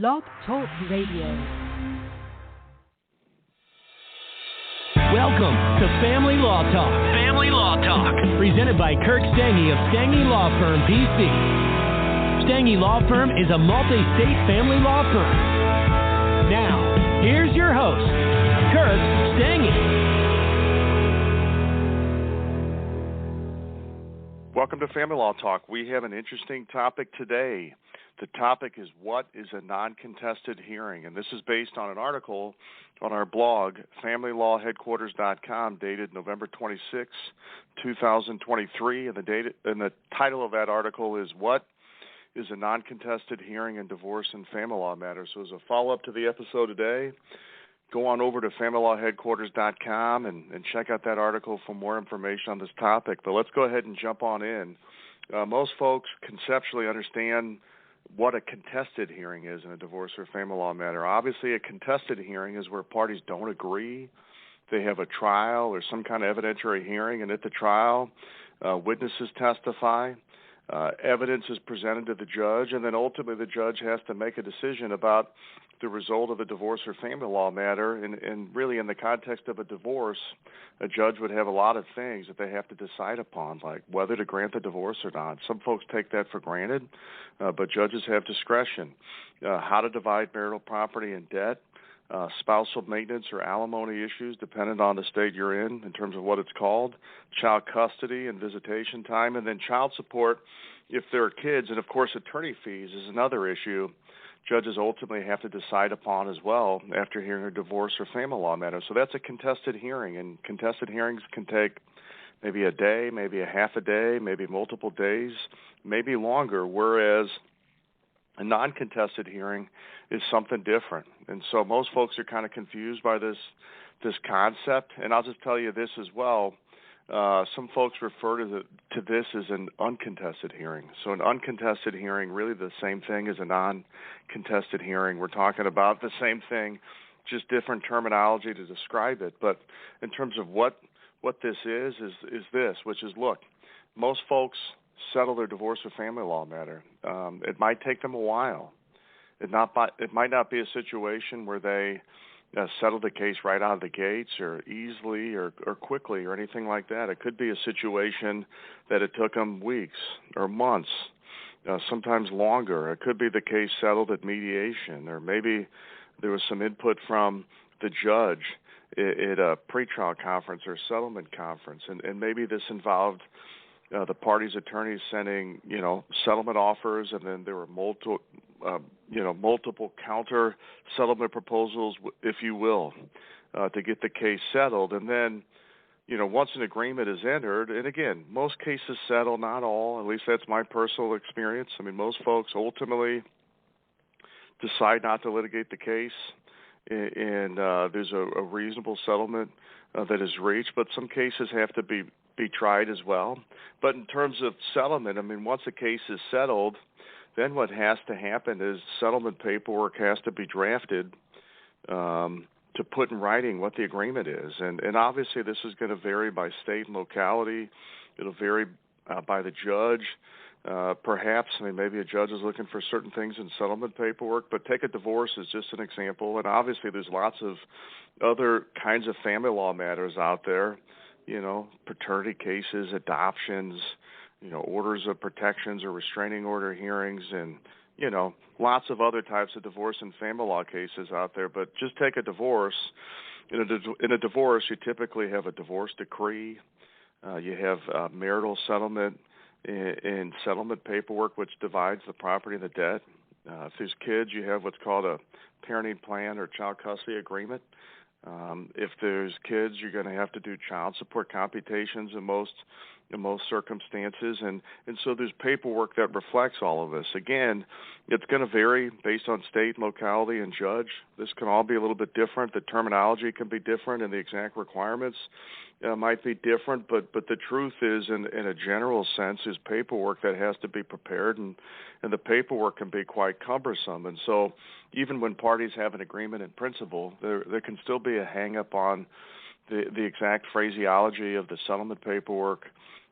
Blog Talk Radio. Welcome to Family Law Talk. Family Law Talk. Presented by Kirk Stange of Stange Law Firm, PC. Stange Law Firm is a multi-state family law firm. Now, here's your host, Kirk Stange. Welcome to Family Law Talk. We have an interesting topic today. The topic is, what is a non-contested hearing? And this is based on an article on our blog, FamilyLawHeadquarters.com, dated November 26, 2023. And the title of that article is, What is a Non-Contested Hearing in Divorce and Family Law Matters? So as a follow-up to the episode today, go on over to FamilyLawHeadquarters.com and check out that article for more information on this topic. But let's go ahead and jump on in. Most folks conceptually understand what a contested hearing is in a divorce or family law matter. Obviously, a contested hearing is where parties don't agree. They have a trial or some kind of evidentiary hearing, and at the trial, witnesses testify, evidence is presented to the judge, and then ultimately the judge has to make a decision about the result of the divorce or family law matter. And really, in the context of a divorce, a judge would have a lot of things that they have to decide upon, like whether to grant the divorce or not. Some folks take that for granted, but judges have discretion. How to divide marital property and debt, spousal maintenance or alimony issues, depending on the state you're in terms of what it's called, child custody and visitation time, and then child support if there are kids. And, of course, attorney fees is another issue judges ultimately have to decide upon as well after hearing a divorce or family law matter. So that's a contested hearing, and contested hearings can take maybe a day, maybe a half a day, maybe multiple days, maybe longer, whereas a non-contested hearing is something different. And so most folks are kind of confused by this concept, and I'll just tell you this as well. Some folks refer to this as an uncontested hearing. So an uncontested hearing, really the same thing as a non-contested hearing. We're talking about the same thing, just different terminology to describe it. But in terms of what this is this, which is, look, most folks settle their divorce or family law matter. It might take them a while. It might not be a situation where they settle the case right out of the gates or easily or quickly or anything like that. It could be a situation that it took them weeks or months, sometimes longer. It could be the case settled at mediation, or maybe there was some input from the judge at a pretrial conference or settlement conference, and maybe this involved the parties' attorneys sending, settlement offers, and then there were multiple counter settlement proposals, if you will, to get the case settled. And then, once an agreement is entered, and again, most cases settle, not all, at least that's my personal experience. I mean, most folks ultimately decide not to litigate the case, and there's a reasonable settlement that is reached, but some cases have to be tried as well. But in terms of settlement, I mean, once a case is settled, then what has to happen is settlement paperwork has to be drafted to put in writing what the agreement is. And obviously this is going to vary by state and locality. It'll vary by the judge. Perhaps, maybe a judge is looking for certain things in settlement paperwork, but take a divorce as just an example. And obviously there's lots of other kinds of family law matters out there, paternity cases, adoptions, orders of protections or restraining order hearings, and, lots of other types of divorce and family law cases out there. But just take a divorce. In a divorce, you typically have a divorce decree. You have marital settlement and settlement paperwork, which divides the property and the debt. If there's kids, you have what's called a parenting plan or child custody agreement. If there's kids, you're going to have to do child support computations in most circumstances, and so there's paperwork that reflects all of this. Again, it's going to vary based on state, locality, and judge. This can all be a little bit different. The terminology can be different, and the exact requirements might be different, but the truth is, in a general sense, is paperwork that has to be prepared, and the paperwork can be quite cumbersome. And so even when parties have an agreement in principle, there can still be a hang-up on the exact phraseology of the settlement paperwork,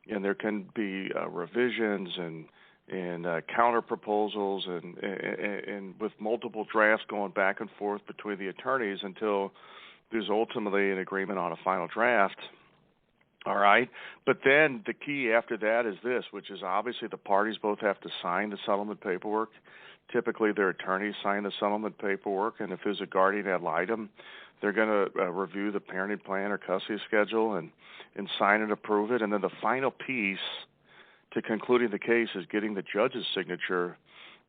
and there can be revisions and counter proposals and with multiple drafts going back and forth between the attorneys until there's ultimately an agreement on a final draft. All right. But then the key after that is this, which is obviously the parties both have to sign the settlement paperwork. Typically, their attorneys sign the settlement paperwork, and if there's a guardian ad litem, they're going to review the parenting plan or custody schedule and sign and approve it. And then the final piece to concluding the case is getting the judge's signature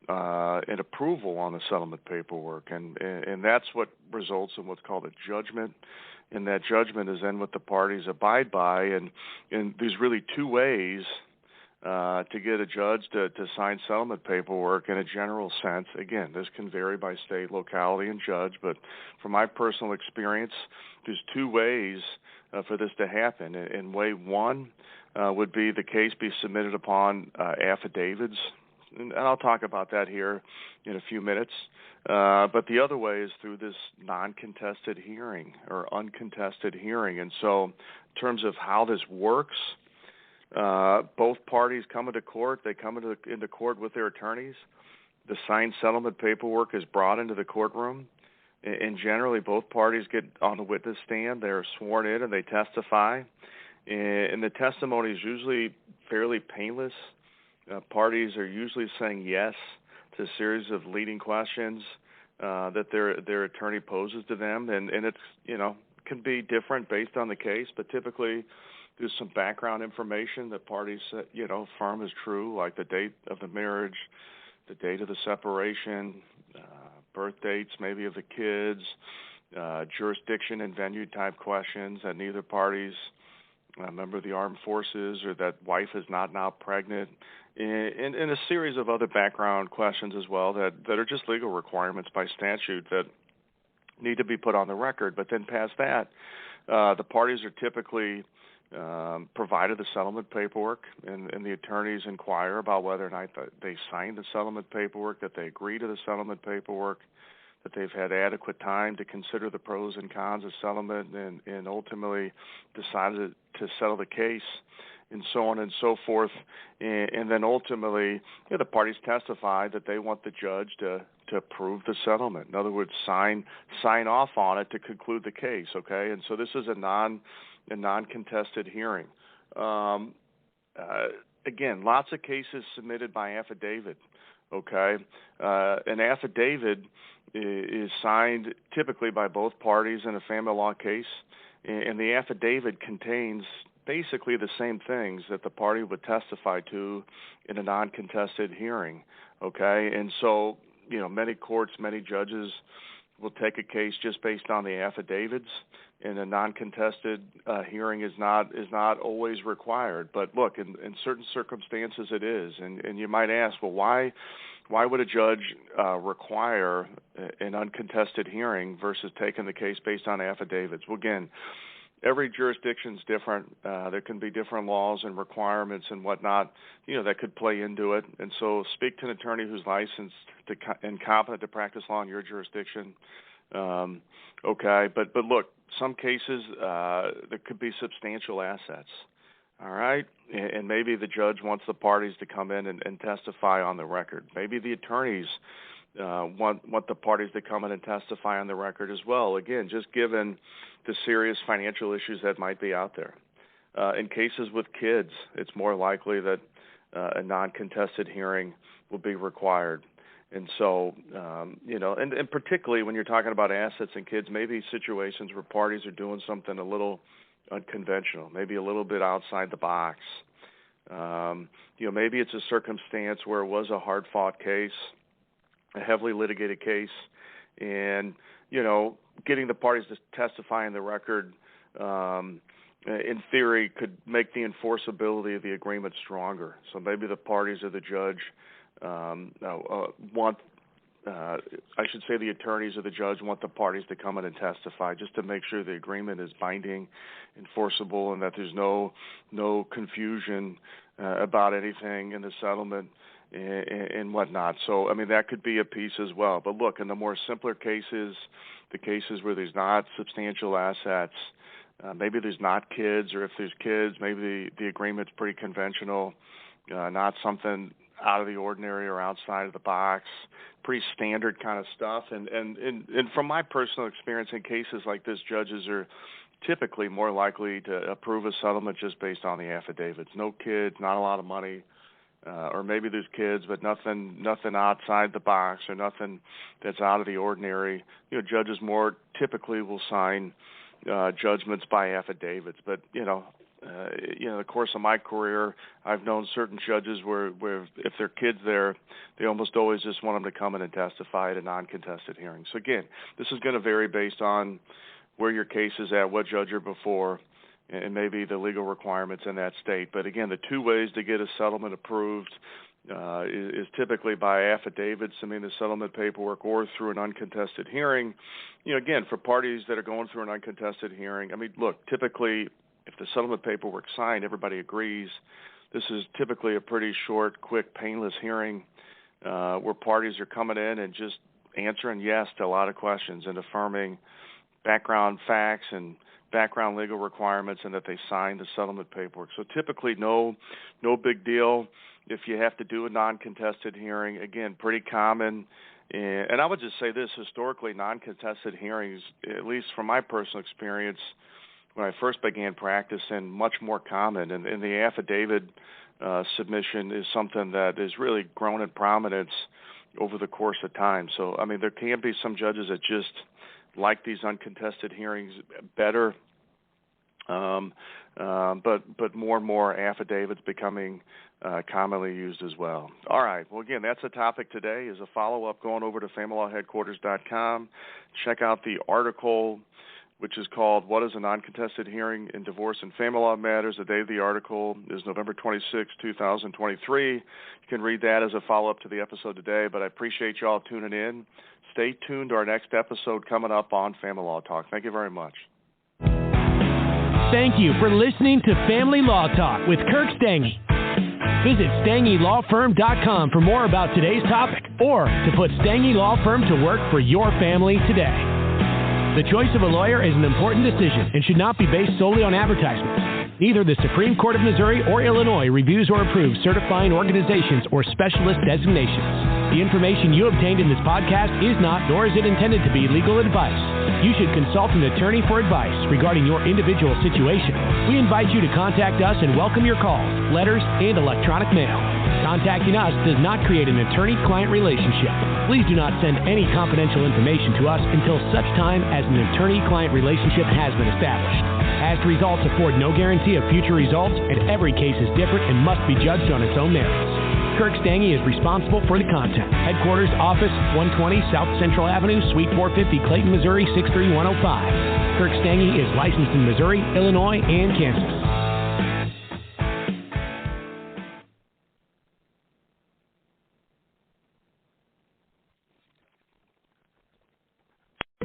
and approval on the settlement paperwork. And that's what results in what's called a judgment. And that judgment is then what the parties abide by. And there's really two ways to get a judge to sign settlement paperwork in a general sense. Again, this can vary by state, locality, and judge, but from my personal experience, there's two ways for this to happen. And way one would be the case be submitted upon affidavits, and I'll talk about that here in a few minutes. But the other way is through this non-contested hearing or uncontested hearing. And so in terms of how this works, both parties come into court. They come into court with their attorneys. The signed settlement paperwork is brought into the courtroom. And generally, both parties get on the witness stand. They're sworn in and they testify. And the testimony is usually fairly painless. Parties are usually saying yes to a series of leading questions that their attorney poses to them, and it's can be different based on the case, but typically there's some background information that parties affirm is true, like the date of the marriage, the date of the separation, birth dates maybe of the kids, jurisdiction and venue type questions that neither party's a member of the armed forces or that wife is not now pregnant, and a series of other background questions as well that are just legal requirements by statute that need to be put on the record. But then past that, the parties are typically provided the settlement paperwork, and the attorneys inquire about whether or not they signed the settlement paperwork, that they agree to the settlement paperwork, that they've had adequate time to consider the pros and cons of settlement and ultimately decided to settle the case, and so on and so forth. And then ultimately, the parties testify that they want the judge to approve the settlement. In other words, sign off on it to conclude the case, okay? And so this is a non-contested hearing. Again, lots of cases submitted by affidavit, okay? An affidavit is signed typically by both parties in a family law case, and the affidavit contains basically the same things that the party would testify to in a non-contested hearing, okay? And so, many courts, many judges will take a case just based on the affidavits, and a non-contested hearing is not always required. But look, in certain circumstances it is, and you might ask, well, why would a judge require an uncontested hearing versus taking the case based on affidavits? Well, again, every jurisdiction is different. There can be different laws and requirements and whatnot, that could play into it. And so speak to an attorney who's licensed and competent to practice law in your jurisdiction. Okay, but look, some cases there could be substantial assets. All right, and maybe the judge wants the parties to come in and testify on the record. Maybe the attorneys want the parties to come in and testify on the record as well. Again, just given the serious financial issues that might be out there. In cases with kids, it's more likely that a non-contested hearing will be required. And so, and particularly when you're talking about assets and kids, maybe situations where parties are doing something a little unconventional, maybe a little bit outside the box. Maybe it's a circumstance where it was a hard-fought case, a heavily litigated case, and, getting the parties to testify on the record, in theory, could make the enforceability of the agreement stronger. So maybe the parties or the judge the attorneys or the judge want the parties to come in and testify just to make sure the agreement is binding, enforceable, and that there's no confusion about anything in the settlement and whatnot. So, that could be a piece as well. But look, in the more simpler cases, the cases where there's not substantial assets, maybe there's not kids, or if there's kids, maybe the agreement's pretty conventional, not something out of the ordinary or outside of the box, pretty standard kind of stuff. And from my personal experience in cases like this, judges are typically more likely to approve a settlement just based on the affidavits. No kids, not a lot of money, or maybe there's kids, but nothing outside the box or nothing that's out of the ordinary. Judges more typically will sign judgments by affidavits. But the course of my career, I've known certain judges where if their kid's there, they almost always just want them to come in and testify at a non-contested hearing. So again, this is going to vary based on where your case is at, what judge you're before, and maybe the legal requirements in that state. But again, the two ways to get a settlement approved is typically by affidavits, the settlement paperwork, or through an uncontested hearing. Again, for parties that are going through an uncontested hearing, look, typically if the settlement paperwork's signed, everybody agrees. This is typically a pretty short, quick, painless hearing where parties are coming in and just answering yes to a lot of questions and affirming background facts and background legal requirements, and that they sign the settlement paperwork. So typically no big deal if you have to do a non-contested hearing. Again, pretty common. And I would just say this, historically, non-contested hearings, at least from my personal experience, when I first began practicing, much more common. And the affidavit submission is something that has really grown in prominence over the course of time. So, there can be some judges that just like these uncontested hearings better, but more and more affidavits becoming commonly used as well. All right. Well, again, that's the topic today. Is a follow-up going over to familylawheadquarters.com. Check out the article, which is called "What is a Non-Contested Hearing in Divorce and Family Law Matters?" The date of the article is November 26, 2023. You can read that as a follow-up to the episode today, but I appreciate you all tuning in. Stay tuned to our next episode coming up on Family Law Talk. Thank you very much. Thank you for listening to Family Law Talk with Kirk Stange. Visit StangeLawFirm.com for more about today's topic, or to put Stange Law Firm to work for your family today. The choice of a lawyer is an important decision and should not be based solely on advertisements. Neither the Supreme Court of Missouri or Illinois reviews or approves certifying organizations or specialist designations. The information you obtained in this podcast is not, nor is it intended to be, legal advice. You should consult an attorney for advice regarding your individual situation. We invite you to contact us and welcome your calls, letters, and electronic mail. Contacting us does not create an attorney-client relationship. Please do not send any confidential information to us until such time as an attorney-client relationship has been established. Past results afford no guarantee of future results, and every case is different and must be judged on its own merits. Kirk Stange is responsible for the content. Headquarters, Office 120 South Central Avenue, Suite 450, Clayton, Missouri 63105. Kirk Stange is licensed in Missouri, Illinois, and Kansas.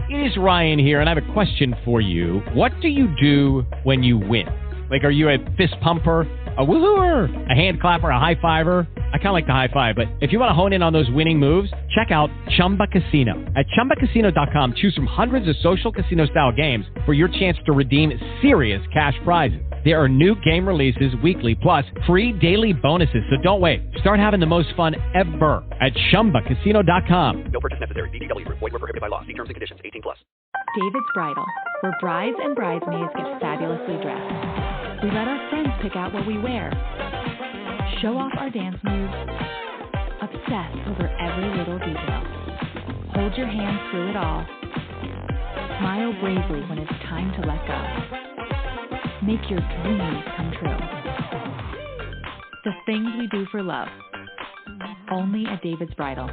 It is Ryan here, and I have a question for you. What do you do when you win? Like, are you a fist pumper, a woohooer, a hand clapper, a high fiver? I kind of like the high five, but if you want to hone in on those winning moves, check out Chumba Casino. At ChumbaCasino.com, choose from hundreds of social casino-style games for your chance to redeem serious cash prizes. There are new game releases weekly, plus free daily bonuses. So don't wait. Start having the most fun ever at ChumbaCasino.com. No purchase necessary. VGW. Void where prohibited by law. See terms and conditions. 18+. David's Bridal, where brides and bridesmaids get fabulously dressed. We let our friends pick out what we wear, show off our dance moves, obsess over every little detail, hold your hand through it all, smile bravely when it's time to let go. Make your dreams come true. The things we do for love. Only at David's Bridal.